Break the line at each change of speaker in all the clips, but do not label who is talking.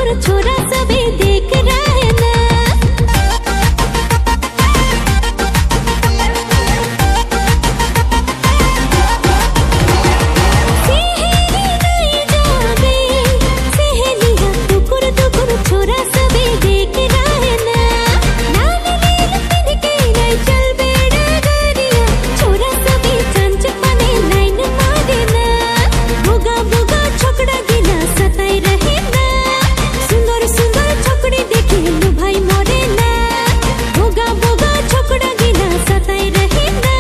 टुकुर छोरा सभी देख रहा है ना। सहेली नहीं जागे, सहेलियां टुकुर टुकुर छोरा सभी देख रहा है ना। नानी लील पिन के नहीं चल बेड़ा गरिया, छोरा सभी चंच पने लाइन मारे ना। बुगा बुगा छोकड़ा गिना सताई रहे ना, सुंदर सुंदर छोकड़ी देखे लू भाई मोरे ना। बुगा बुगा छोकड़ा गिना सताई रहे ना,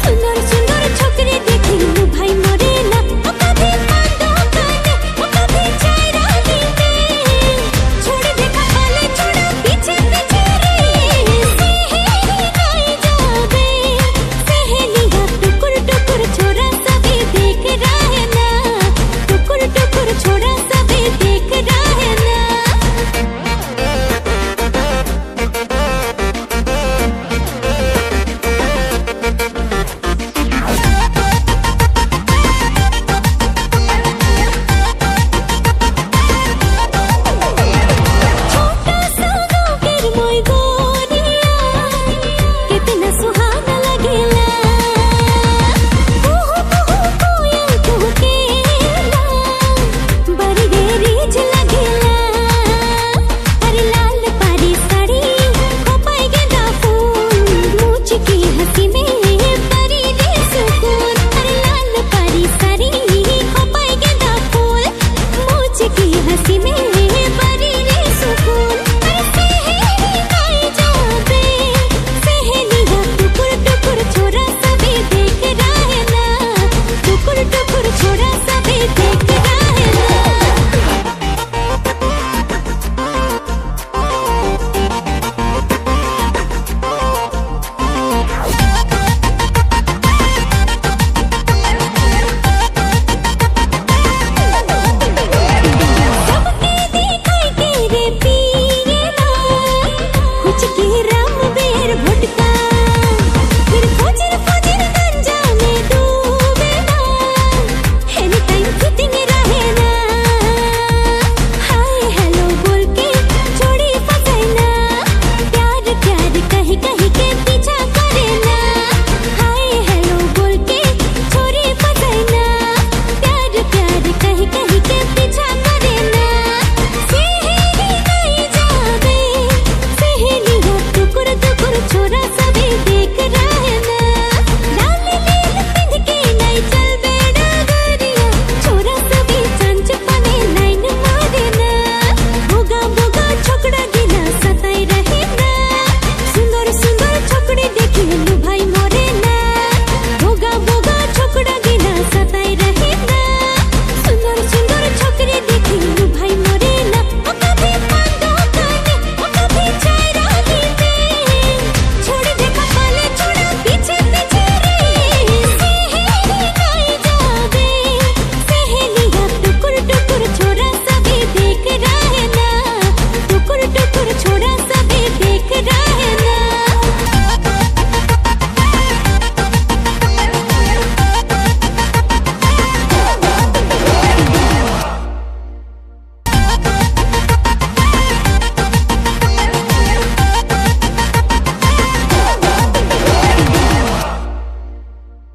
सुंदर सुंदर छोकड़ी देखे लू भाई मोरे ना। ओ कभी पांडो काने, ओ कभी चायरा दीने, छोड़ देखा पाले छोड़ा पीछे पीछे रे। सहेली नहीं जागे, सहेलियां टुकुर टुकुर छोरा सभी देख रहा है ना। टुकुर टुकुर छोरा